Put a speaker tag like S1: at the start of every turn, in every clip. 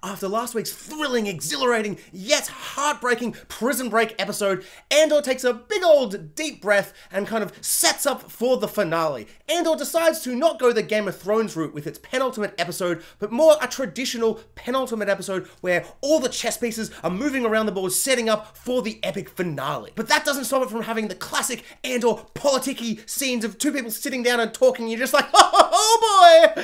S1: After last week's thrilling, exhilarating, yet heartbreaking prison break episode, Andor takes a big old deep breath and kind of sets up for the finale. Andor decides to not go the Game of Thrones route with its penultimate episode, but more a traditional penultimate episode where all the chess pieces are moving around the board, setting up for the epic finale. But that doesn't stop it from having the classic Andor politic-y scenes of two people sitting down and talking. You're just like, oh boy!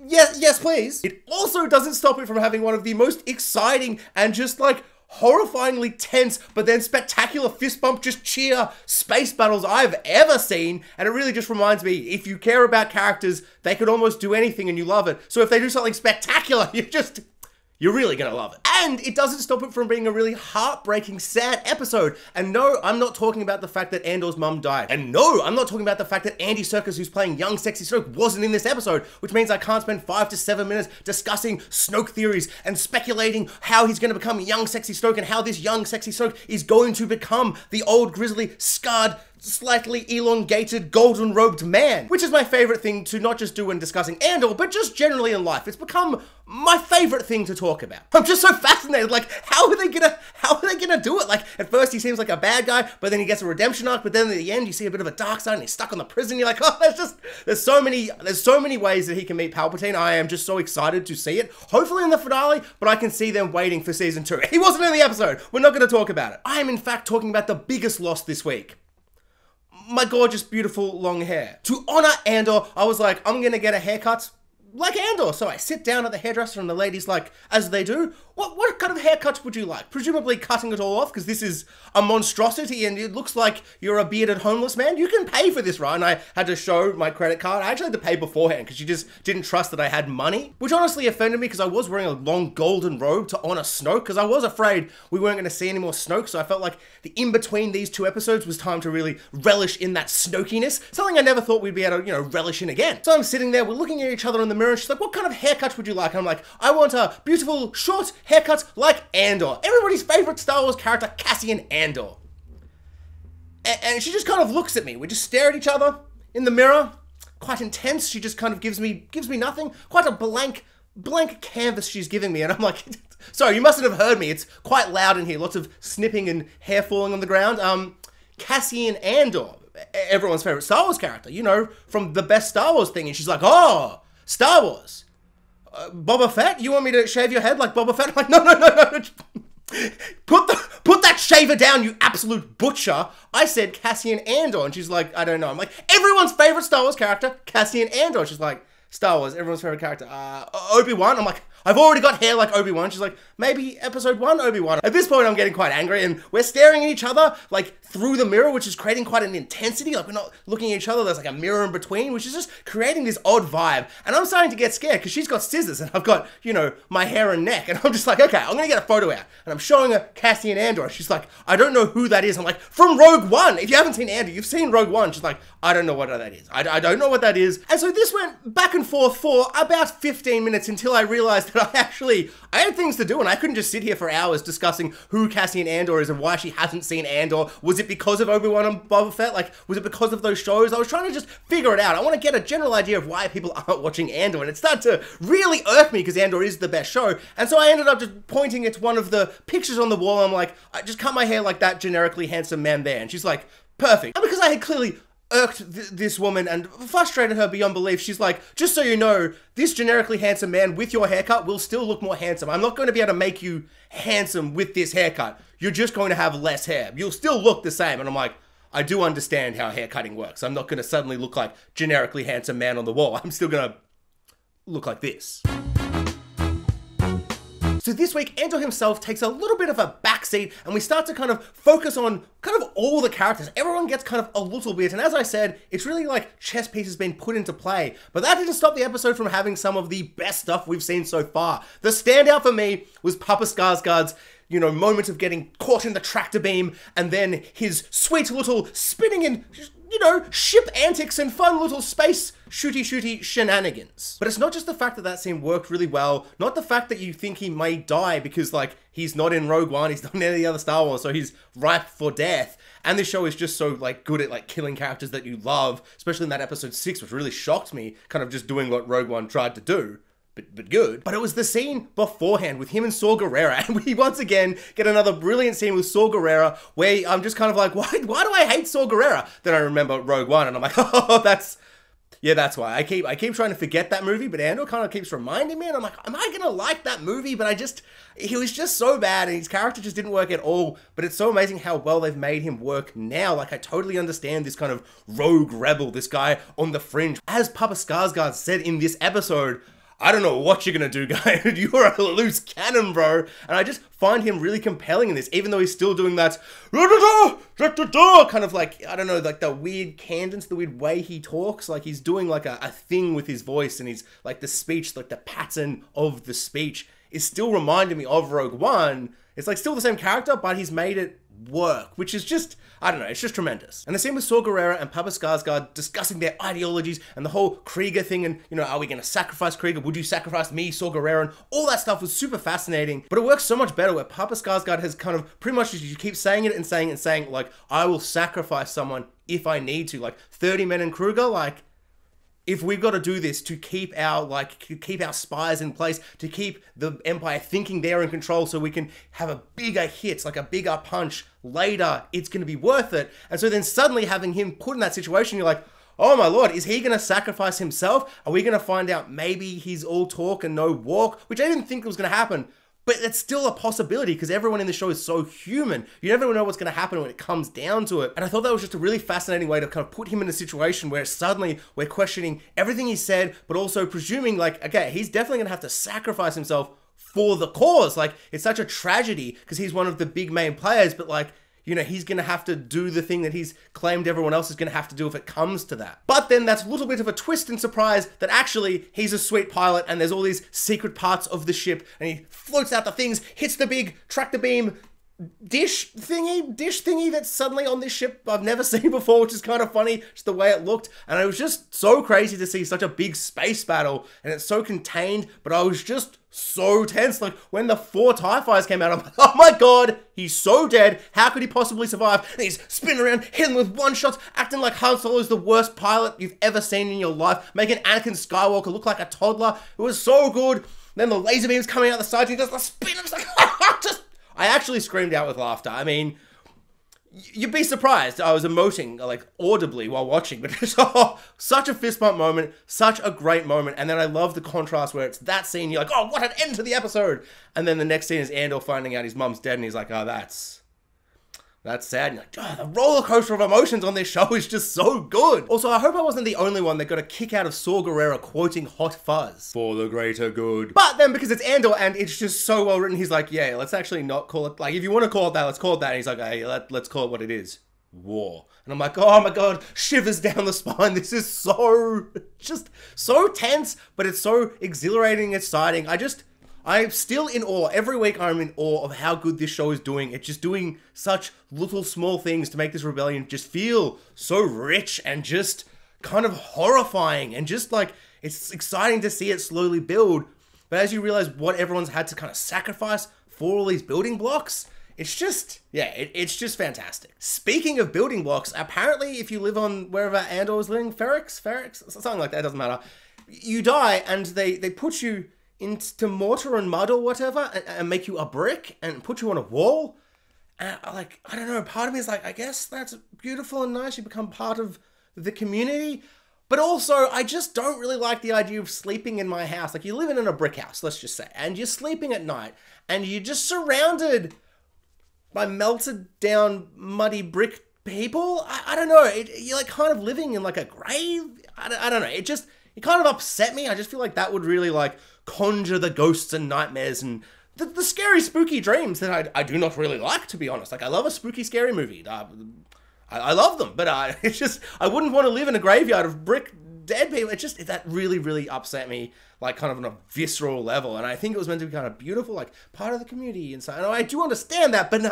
S1: Yes, please. It also doesn't stop it from having one of the most exciting and just like horrifyingly tense, but then spectacular fist bump, just cheer space battles I've ever seen. And it really just reminds me, if you care about characters, they could almost do anything and you love it. So if they do something spectacular, you're really gonna love it. And it doesn't stop it from being a really heartbreaking, sad episode. And no, I'm not talking about the fact that Andor's mum died. And no, I'm not talking about the fact that Andy Serkis, who's playing young sexy Snoke, wasn't in this episode, which means I can't spend 5 to 7 minutes discussing Snoke theories and speculating how he's gonna become young sexy Snoke and how this young sexy Snoke is going to become the old grizzly, scarred, slightly elongated, golden-robed man, which is my favorite thing to not just do when discussing Andor, but just generally in life. It's become my favorite thing to talk about. I'm just so fascinated, like, how are they gonna do it? Like, at first he seems like a bad guy, but then he gets a redemption arc, but then at the end you see a bit of a dark side and he's stuck on the prison. You're like, oh, there's so many ways that he can meet Palpatine. I am just so excited to see it. Hopefully in the finale, but I can see them waiting for season 2. He wasn't in the episode. We're not gonna talk about it. I am in fact talking about the biggest loss this week. My gorgeous, beautiful, long hair. To honor Andor, I was like, I'm gonna get a haircut like Andor. So I sit down at the hairdresser and the lady's like, as they do, what kind of haircut would you like? Presumably cutting it all off, because this is a monstrosity and it looks like you're a bearded homeless man. You can pay for this, right? And I had to show my credit card. I actually had to pay beforehand because she just didn't trust that I had money, which honestly offended me because I was wearing a long golden robe to honor Snoke, because I was afraid we weren't going to see any more Snoke. So I felt like the in-between these two episodes was time to really relish in that Snokiness, something I never thought we'd be able to, relish in again. So I'm sitting there, we're looking at each other in the mirror and she's like, what kind of haircut would you like? And I'm like, I want a beautiful short haircut like Andor. Everybody's favorite Star Wars character, Cassian Andor. And she just kind of looks at me. We just stare at each other in the mirror. Quite intense. She just kind of gives me nothing. Quite a blank canvas she's giving me. And I'm like, sorry, you mustn't have heard me. It's quite loud in here. Lots of snipping and hair falling on the ground. Cassian Andor, everyone's favorite Star Wars character, from the best Star Wars thing. And she's like, oh, Star Wars. Boba Fett? You want me to shave your head like Boba Fett? I'm like, no. Put that shaver down, you absolute butcher. I said Cassian Andor. And she's like, I don't know. I'm like, everyone's favorite Star Wars character, Cassian Andor. She's like, Star Wars, everyone's favorite character. Obi-Wan. I'm like, I've already got hair like Obi-Wan. She's like, maybe episode 1 Obi-Wan. At this point, I'm getting quite angry and we're staring at each other like through the mirror, which is creating quite an intensity. Like we're not looking at each other. There's like a mirror in between, which is just creating this odd vibe. And I'm starting to get scared because she's got scissors and I've got, my hair and neck. And I'm just like, okay, I'm going to get a photo out. And I'm showing her Cassian Andor. She's like, I don't know who that is. I'm like, from Rogue One. If you haven't seen Andor, you've seen Rogue One. She's like, I don't know what that is. I don't know what that is. And so this went back and forth for about 15 minutes until I realized that I had things to do and I couldn't just sit here for hours discussing who Cassian Andor is and why she hasn't seen Andor. Was it because of Obi-Wan and Boba Fett? Like, was it because of those shows? I was trying to just figure it out. I want to get a general idea of why people aren't watching Andor, and it started to really irk me because Andor is the best show. And so I ended up just pointing at one of the pictures on the wall. I'm like, I just cut my hair like that generically handsome man there. And she's like, perfect. And because I had clearly irked this woman and frustrated her beyond belief, she's like, just so you know, this generically handsome man with your haircut will still look more handsome. I'm not going to be able to make you handsome with this haircut. You're just going to have less hair. You'll still look the same. And I'm like, I do understand how hair cutting works. I'm not going to suddenly look like generically handsome man on the wall. I'm still going to look like this. So this week, Andor himself takes a little bit of a backseat and we start to kind of focus on kind of all the characters. Everyone gets kind of a little bit. And as I said, it's really like chess pieces being put into play. But that didn't stop the episode from having some of the best stuff we've seen so far. The standout for me was Papa Skarsgard's moment of getting caught in the tractor beam and then his sweet little spinning and, ship antics and fun little space shooty shenanigans. But it's not just the fact that that scene worked really well, not the fact that you think he may die because, like, he's not in Rogue One, he's not in any of the other Star Wars, so he's ripe for death. And this show is just so, like, good at, like, killing characters that you love, especially in that episode 6, which really shocked me, kind of just doing what Rogue One tried to do. but good. But it was the scene beforehand with him and Saw Gerrera, and we once again get another brilliant scene with Saw Gerrera where I'm just kind of like, why do I hate Saw Gerrera? Then I remember Rogue One, and I'm like, oh, that's why. I keep trying to forget that movie, but Andor kind of keeps reminding me, and I'm like, am I gonna like that movie? But he was just so bad, and his character just didn't work at all. But it's so amazing how well they've made him work now. Like, I totally understand this kind of rogue rebel, this guy on the fringe. As Papa Skarsgard said in this episode, I don't know what you're gonna do, guy. You're a loose cannon, bro. And I just find him really compelling in this, even though he's still doing that kind of like, I don't know, like the weird cadence, the weird way he talks. Like he's doing like a thing with his voice, and he's like the speech, like the pattern of the speech is still reminding me of Rogue One. It's like still the same character, but he's made it work, which is just, I don't know, it's just tremendous. And the same with Saw Gerrera and Papa Skarsgård discussing their ideologies and the whole Krieger thing, and, you know, are we going to sacrifice Krieger? Would you sacrifice me, Saw Gerrera? And all that stuff was super fascinating, but it works so much better where Papa Skarsgård has kind of pretty much, you keep saying it and saying it and saying, like, I will sacrifice someone if I need to, like 30 men in Kruger, like, if we've got to do this to keep our spies in place, to keep the Empire thinking they're in control so we can have a bigger hit, like a bigger punch later, it's going to be worth it. And so then suddenly having him put in that situation, you're like, oh my lord, is he going to sacrifice himself? Are we going to find out maybe he's all talk and no walk? Which I didn't think was going to happen. But it's still a possibility because everyone in the show is so human. You never know what's going to happen when it comes down to it. And I thought that was just a really fascinating way to kind of put him in a situation where suddenly we're questioning everything he said, but also presuming like, okay, he's definitely going to have to sacrifice himself for the cause. Like, it's such a tragedy because he's one of the big main players, but like, you know, he's going to have to do the thing that he's claimed everyone else is going to have to do if it comes to that. But then that's a little bit of a twist and surprise that actually he's a sweet pilot and there's all these secret parts of the ship and he floats out the things, hits the big tractor beam dish thingy that's suddenly on this ship I've never seen before, which is kind of funny, just the way it looked. And it was just so crazy to see such a big space battle and it's so contained, but I was just so tense. Like when the 4 TIE fighters came out, I'm like, oh my god, he's so dead. How could he possibly survive? And he's spinning around, hitting with one shots, acting like Han Solo is the worst pilot you've ever seen in your life, making Anakin Skywalker look like a toddler. It was so good. Then the laser beams coming out the sides, and he does the spin. I'm just like, I actually screamed out with laughter. I mean, you'd be surprised. I was emoting like audibly while watching, but it's such a fist bump moment, such a great moment. And then I love the contrast where it's that scene. You're like, oh, what an end to the episode. And then the next scene is Andor finding out his mum's dead, and he's like, oh, that's sad. And you're like, oh, the roller coaster of emotions on this show is just so good. Also, I hope I wasn't the only one that got a kick out of Saw Gerrera quoting Hot Fuzz. For the greater good. But then because it's Andor and it's just so well written, he's like, yeah, let's actually not call it, like, if you want to call it that, let's call it that. And he's like, hey, let's call it what it is. War. And I'm like, oh my god, shivers down the spine. This is so, just so tense, but it's so exhilarating, exciting. I'm still in awe. Every week I'm in awe of how good this show is doing. It's just doing such little small things to make this rebellion just feel so rich and just kind of horrifying. And just like, it's exciting to see it slowly build. But as you realize what everyone's had to kind of sacrifice for all these building blocks, it's just, yeah, it's just fantastic. Speaking of building blocks, apparently if you live on wherever Andor was living, Ferrix, something like that, doesn't matter. You die and they put you into mortar and mud or whatever and make you a brick and put you on a wall. And like, I don't know, part of me is like, I guess that's beautiful and nice. You become part of the community. But also, I just don't really like the idea of sleeping in my house. Like, you're living in a brick house, let's just say, and you're sleeping at night and you're just surrounded by melted down muddy brick people. I don't know. You're like kind of living in like a grave. I don't know. It kind of upset me. I just feel like that would really like conjure the ghosts and nightmares and the scary, spooky dreams that I do not really like, to be honest. Like, I love a spooky, scary movie. I love them, but it's just, I wouldn't want to live in a graveyard of brick dead people. It's just, that really, really upset me, like, kind of on a visceral level. And I think it was meant to be kind of beautiful, like, part of the community and so. And I do understand that, but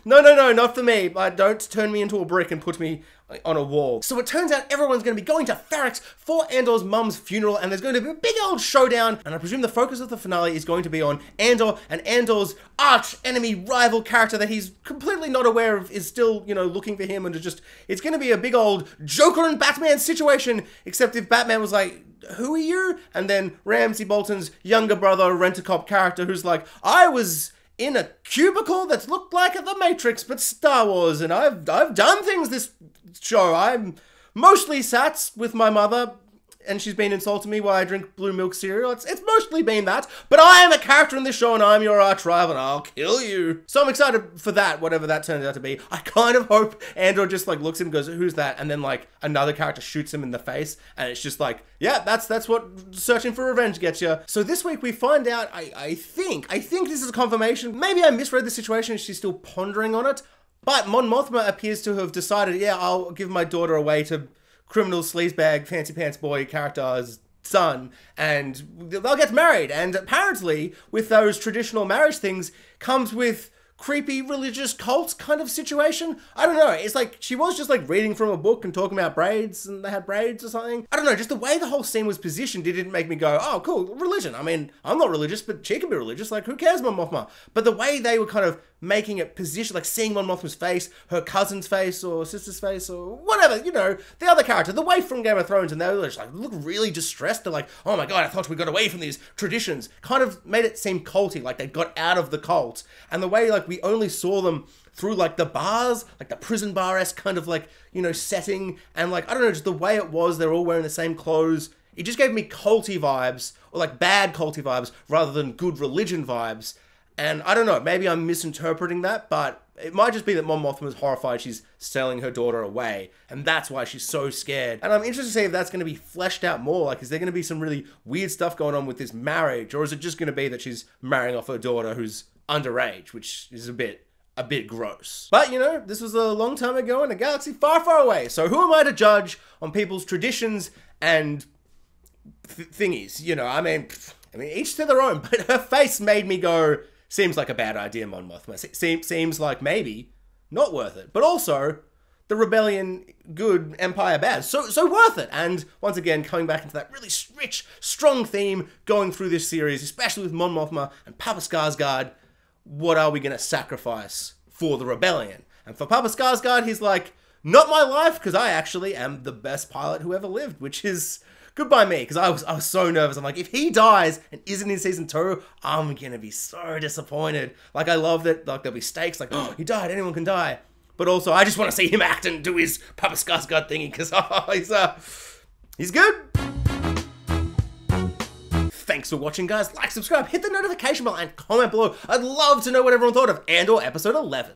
S1: no, not for me. Don't turn me into a brick and put me on a wall. So it turns out everyone's going to be going to Ferrix for Andor's mum's funeral, and there's going to be a big old showdown, and I presume the focus of the finale is going to be on Andor and Andor's arch enemy rival character that he's completely not aware of is still, you know, looking for him, and it's going to be a big old Joker and Batman situation, except if Batman was like, who are you? And then then Ramsay Bolton's younger brother, Rent-A-Cop character, who's like, I was in a cubicle that looked like The Matrix, but Star Wars, and I've done things this show. I'm mostly sat with my mother, and she's been insulting me while I drink blue milk cereal. It's mostly been that, but I am a character in this show, and I'm your arch rival, and I'll kill you. So I'm excited for that, whatever that turns out to be. I kind of hope Andor just like looks at him and goes, who's that? And then like another character shoots him in the face, and it's just like, yeah, that's what searching for revenge gets you. So this week we find out, I think this is a confirmation. Maybe I misread the situation and she's still pondering on it, but Mon Mothma appears to have decided, yeah, I'll give my daughter away to criminal sleazebag fancy pants boy character's son, and they'll get married. And apparently with those traditional marriage things comes with creepy religious cult kind of situation. I don't know, it's like she was just like reading from a book and talking about braids, and they had braids or something. I don't know, just the way the whole scene was positioned, it didn't make me go, oh cool, religion. I mean, I'm not religious, but she can be religious, like who cares, Mon Mothma? But the way they were kind of making it positioned, like seeing Mon Mothma's face, her cousin's face or sister's face or whatever, you know, the other character, the wife from Game of Thrones, and they were just like, look really distressed. They're like, oh my god, I thought we got away from these traditions. Kind of made it seem culty, like they got out of the cult. And the way like we only saw them through like the bars, like the prison bar-esque kind of like, you know, setting, and like, I don't know, just the way it was, they're all wearing the same clothes. It just gave me culty vibes, or like bad culty vibes, rather than good religion vibes. And I don't know, maybe I'm misinterpreting that, but it might just be that Mon Mothma is horrified she's selling her daughter away, and that's why she's so scared. And I'm interested to see if that's going to be fleshed out more. Like, is there going to be some really weird stuff going on with this marriage, or is it just going to be that she's marrying off her daughter who's underage, which is a bit gross. But, you know, this was a long time ago in a galaxy far, far away, so who am I to judge on people's traditions and thingies? You know, I mean, each to their own, but her face made me go, seems like a bad idea, Mon Mothma. Seems like maybe not worth it. But also, the rebellion good, empire bad. So worth it. And once again, coming back into that really rich, strong theme going through this series, especially with Mon Mothma and Papa Skarsgard, what are we going to sacrifice for the rebellion? And for Papa Skarsgard, he's like, not my life, because I actually am the best pilot who ever lived, which is good by me, because I was so nervous. I'm like, if he dies and isn't in season 2, I'm gonna be so disappointed. Like, I love that, like, there'll be stakes, like, oh, he died, anyone can die. But also, I just want to see him act and do his Papa Skarsgard thingy, because he's good. Thanks for watching, guys. Like, subscribe, hit the notification bell, and comment below. I'd love to know what everyone thought of Andor Episode 11.